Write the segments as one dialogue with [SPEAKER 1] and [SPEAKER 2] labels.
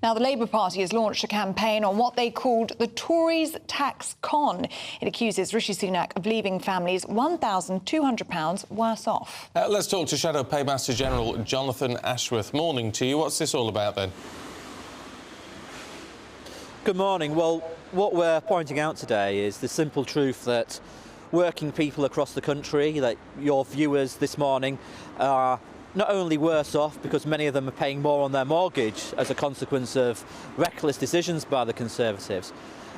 [SPEAKER 1] Now, the Labour Party has launched a campaign on what they called the Tories' tax con. It accuses Rishi Sunak of leaving families £1,200 worse off.
[SPEAKER 2] Let's talk to Shadow Paymaster General Jonathan Ashworth. Morning to you. What's this all about then?
[SPEAKER 3] Good morning. Well, what we're pointing out today is the simple truth that working people across the country, that your viewers this morning, are not only worse off because many of them are paying more on their mortgage as a consequence of reckless decisions by the Conservatives,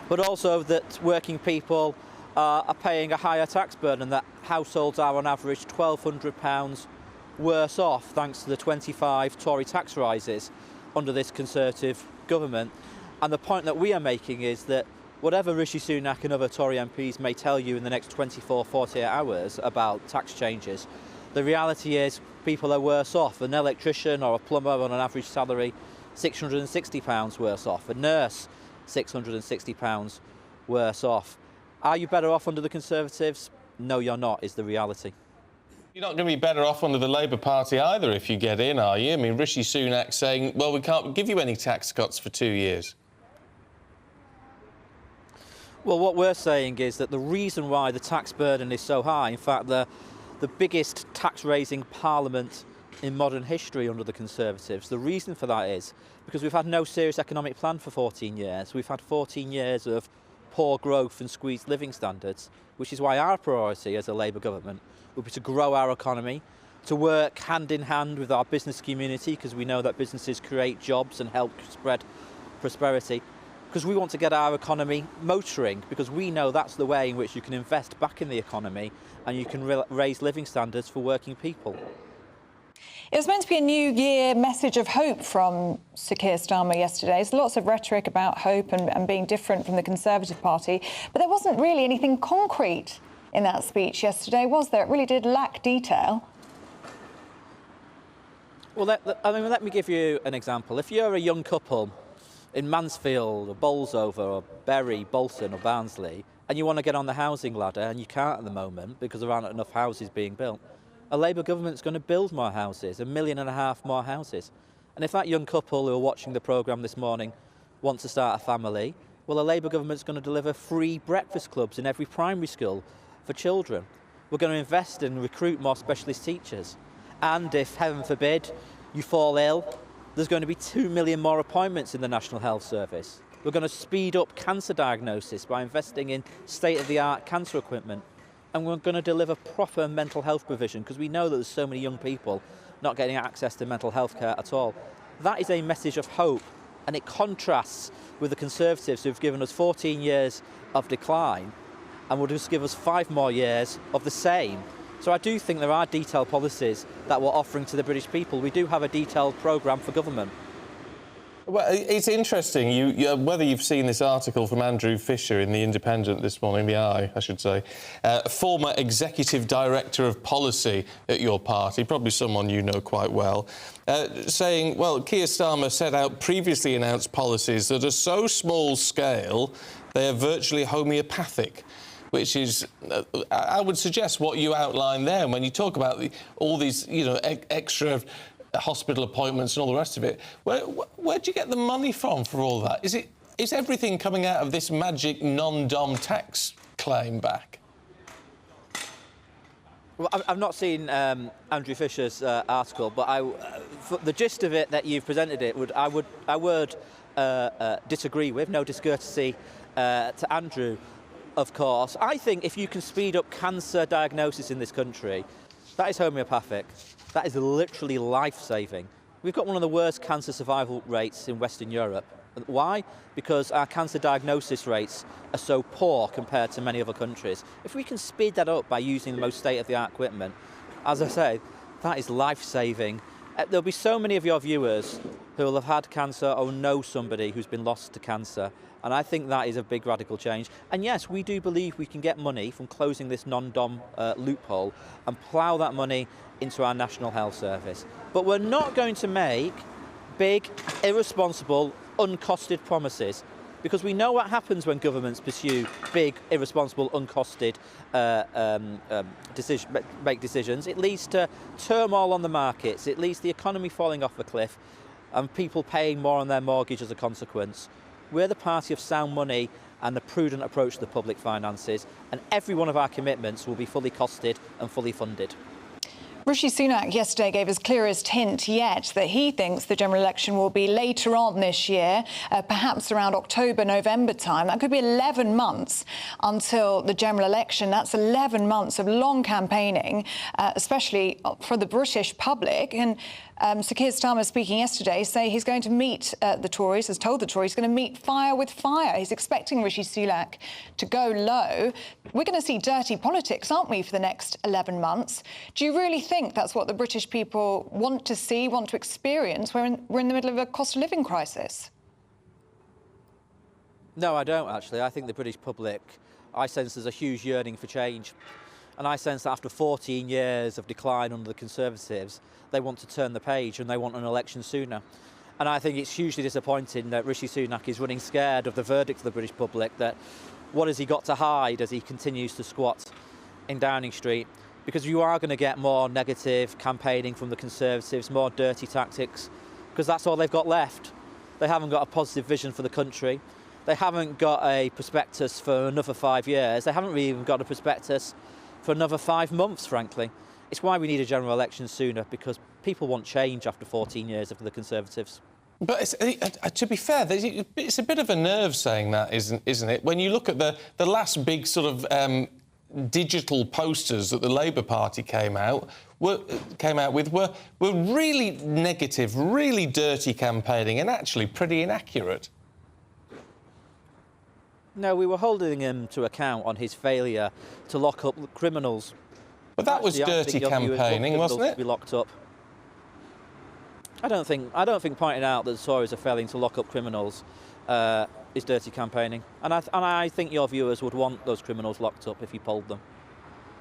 [SPEAKER 3] but also that working people are paying a higher tax burden, that households are on average £1,200 worse off thanks to the 25 Tory tax rises under this Conservative government. And the point that we are making is that whatever Rishi Sunak and other Tory MPs may tell you in the next 48 hours about tax changes, the reality is people are worse off. An electrician or a plumber on an average salary, £660 worse off. A nurse, £660 worse off. Are you better off under the Conservatives? No, you're not, is the reality.
[SPEAKER 2] You're not going to be better off under the Labour Party either if you get in, are you? I mean, Rishi Sunak saying, well, we can't give you any tax cuts for 2 years.
[SPEAKER 3] Well, what we're saying is that the reason why the tax burden is so high, in fact, the biggest tax-raising parliament in modern history under the Conservatives, the reason for that is because we've had no serious economic plan for 14 years. We've had 14 years of poor growth and squeezed living standards, which is why our priority as a Labour government would be to grow our economy, to work hand in hand with our business community, because we know that businesses create jobs and help spread prosperity, because we want to get our economy motoring, because we know that's the way in which you can invest back in the economy and you can raise living standards for working people.
[SPEAKER 1] It was meant to be a New Year message of hope from Sir Keir Starmer yesterday. There's lots of rhetoric about hope and being different from the Conservative Party, but there wasn't really anything concrete in that speech yesterday, was there? It really did lack detail.
[SPEAKER 3] Well, let me give you an example. If you're a young couple in Mansfield or Bolsover or Bury, Bolton or Barnsley, and you want to get on the housing ladder and you can't at the moment because there aren't enough houses being built, a Labour government's going to build more houses, 1.5 million more houses. And if that young couple who are watching the programme this morning want to start a family, well, a Labour government's going to deliver free breakfast clubs in every primary school for children. We're going to invest and recruit more specialist teachers. And if, heaven forbid, you fall ill, there's going to be 2 million more appointments in the National Health Service. We're going to speed up cancer diagnosis by investing in state-of-the-art cancer equipment. And we're going to deliver proper mental health provision, because we know that there's so many young people not getting access to mental health care at all. That is a message of hope, and it contrasts with the Conservatives who've given us 14 years of decline and will just give us 5 more years of the same. So I do think there are detailed policies that we're offering to the British people. We do have a detailed programme for government.
[SPEAKER 2] Well, it's interesting, whether you've seen this article from Andrew Fisher in The Independent this morning, The Eye, I should say, former Executive Director of Policy at your party, probably someone you know quite well, saying, well, Keir Starmer set out previously announced policies that are so small scale they are virtually homeopathic, which is, I would suggest, what you outline there. When you talk about all these, extra hospital appointments and all the rest of it, where do you get the money from for all that? Is everything coming out of this magic non-dom tax claim back?
[SPEAKER 3] Well, I've not seen Andrew Fisher's article, but for the gist of it that you've presented, I would disagree with. No discourtesy to Andrew, of course. I think if you can speed up cancer diagnosis in this country, that is homeopathic. That is literally life-saving. We've got one of the worst cancer survival rates in Western Europe. Why? Because our cancer diagnosis rates are so poor compared to many other countries. If we can speed that up by using the most state-of-the-art equipment, as I say, that is life-saving. There'll be so many of your viewers who will have had cancer or know somebody who's been lost to cancer, and I think that is a big radical change. And yes, we do believe we can get money from closing this non-dom loophole and plough that money into our National Health Service. But we're not going to make big, irresponsible, uncosted promises, because we know what happens when governments pursue big, irresponsible, uncosted decisions. It leads to turmoil on the markets. It leads to the economy falling off a cliff. and people paying more on their mortgage as a consequence. We're the party of sound money and a prudent approach to the public finances, and every one of our commitments will be fully costed and fully funded.
[SPEAKER 1] Rishi Sunak yesterday gave his clearest hint yet that he thinks the general election will be later on this year, perhaps around October, November time. That could be 11 months until the general election. That's 11 months of long campaigning, especially for the British public. And Sir Keir Starmer, speaking yesterday, say he's going to meet the Tories, has told the Tories he's going to meet fire with fire. He's expecting Rishi Sunak to go low. We're going to see dirty politics, aren't we, for the next 11 months? Do you really think that's what the British people want to see, want to experience? We're in the middle of a cost of living crisis.
[SPEAKER 3] No, I don't, actually. I think the British public, I sense there's a huge yearning for change. And I sense that after 14 years of decline under the Conservatives, they want to turn the page and they want an election sooner. And I think it's hugely disappointing that Rishi Sunak is running scared of the verdict of the British public, that what has he got to hide as he continues to squat in Downing Street? Because you are going to get more negative campaigning from the Conservatives, more dirty tactics, because that's all they've got left. They haven't got a positive vision for the country. They haven't got a prospectus for another 5 years. They haven't really even got a prospectus for another 5 months, frankly. It's why we need a general election sooner, because people want change after 14 years of the Conservatives.
[SPEAKER 2] But to be fair, it's a bit of a nerve saying that, isn't it? When you look at the last big sort of digital posters that the Labour Party came out with were really negative, really dirty campaigning, and actually pretty inaccurate.
[SPEAKER 3] No, we were holding him to account on his failure to lock up criminals.
[SPEAKER 2] But that was dirty campaigning, wasn't it?
[SPEAKER 3] To be locked up. I don't think pointing out that the Tories are failing to lock up criminals is dirty campaigning. And I think your viewers would want those criminals locked up if you polled them.